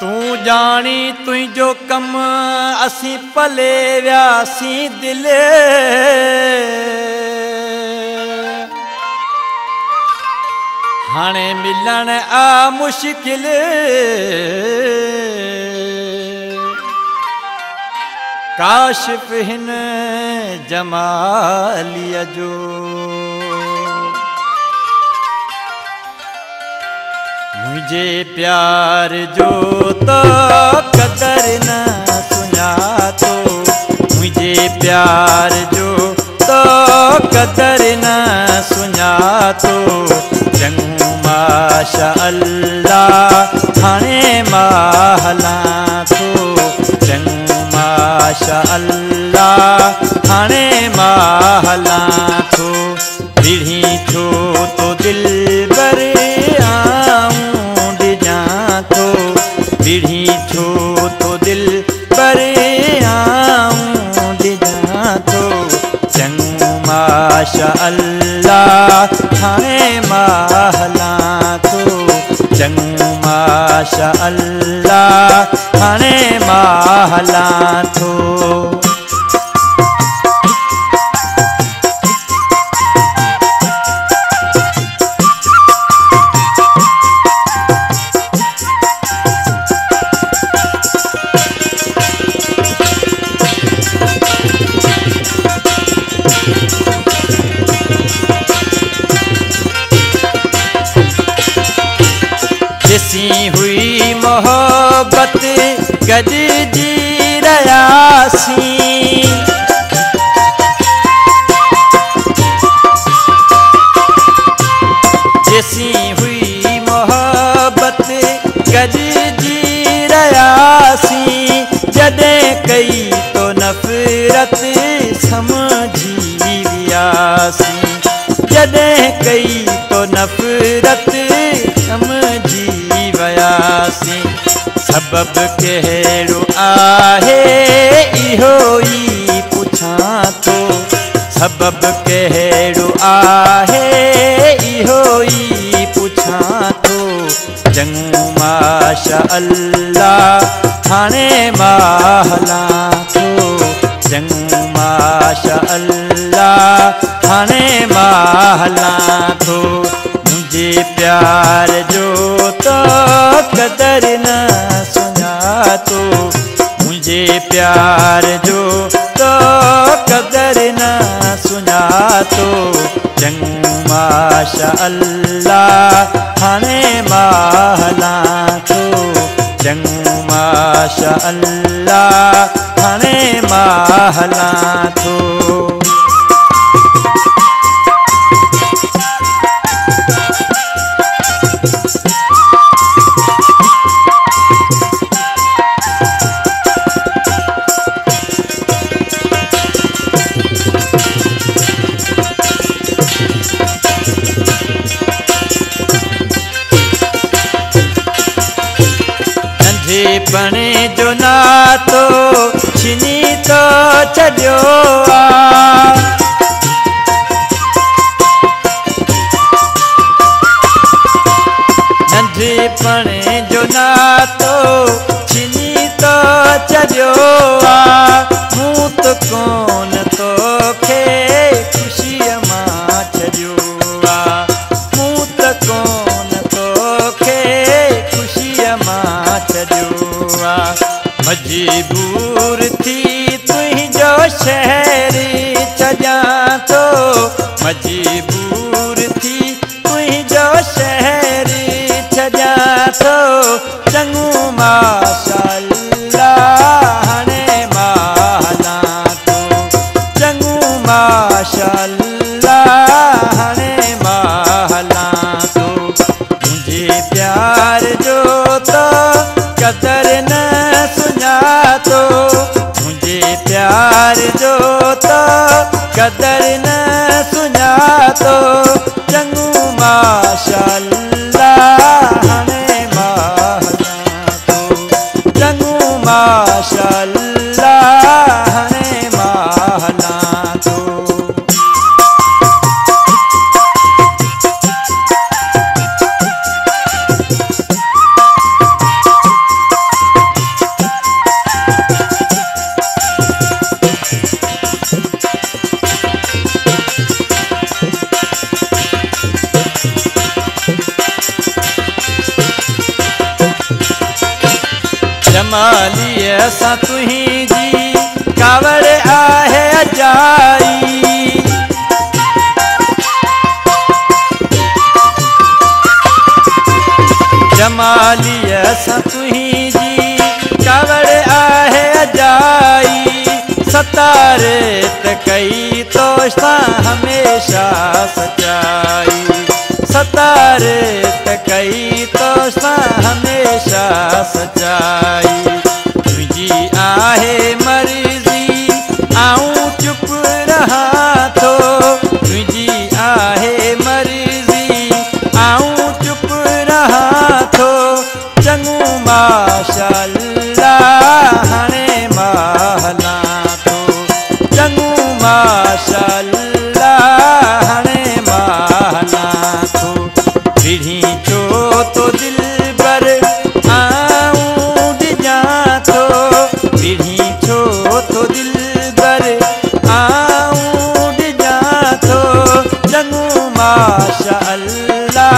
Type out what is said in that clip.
तू जानी तुझो कम असी पले व्यासी दिल हाणे मिलन आ मुश्किल काशिफ हिन जमालिया जो मुझे प्यार जो तो कदर न सुना तो मुझे प्यार जो तो कदर न सुना तो चंगू माशा अल्लाह हाणे महला तो चंगू माशा अल्लाह हाणे महला तो पीढ़ी छो तो दिल बर पीढ़ी छो तो दिल पर आऊं दिजा तो चंगू माशा अल्लाह हाणे महला तो चंगू माशा अल्लाह हाणे महला तो जैसी हुई मोहब्बत गज जी रयासी जैसी हुई मोहब्बत गज जी रयासी जदे कई तो नफरत समझी वियासी जदे कई तो नफरत समझी वयासी सबब कहिड़ो आहे इहो ई पुछां तो सबब कहिड़ो आहे इहो ई पुछां तो चंगू माशा अल्लाह हाणे महला तो चंगू माशा अल्लाह हाणे महला तो मुझे प्यार जो तो कदर न सुना तो मुझे प्यार जो तो कदर न सुना तो चंगू माशा अल्लाह हाणे महला तो चंगू माशा अल्लाह हाणे महला तो पने जो नातो छिनी तो छॾियो आ नंढपणे जो नातो छिनी तो छॾियो आ मूं त कोन तोखे ख़ुशीअ मां छॾियो आ मूं त कोन तोखे ख़ुशीअ मां छॾियो मजबूर थी तुझो शहर छॾियां तो मजबूर थी तुझो शहर छॾियां तो चंगू माशा अल्लाह हाणे महला तो चंगू माशा अल्लाह हाणे महला तो मुझे प्यार जो तो कदर न सुना तो मुझे प्यार जो तो कदर न सुना तो चंगू माशा अल्लाह हाणे महला तो चंगू माशा अल्लाह हाणे महला तो जमालीअ सां तुंहिंजी कावड़ आहे अजाई। जमालीअ सां तुंहिंजी कावड़ आहे अजाई। सतारे त कई तो सां हमेशा सचाई। सतारे त कई तो सां हमेशा सचाई। तुझी आहे मर्ज़ी आऊं चुप रहा थो। तुझी आहे मर्ज़ी आऊं चुप रहा थो। चङो माशाअल्लाह हाणे मां हलां थो। चङो माशाअल्लाह हाणे मां हलां थो। विढ़ी छो तो दिलबर आऊं डिॼां थो। विढ़ी छो तो दिलबर आऊं डिॼां थो। चङो माशाअल्लाह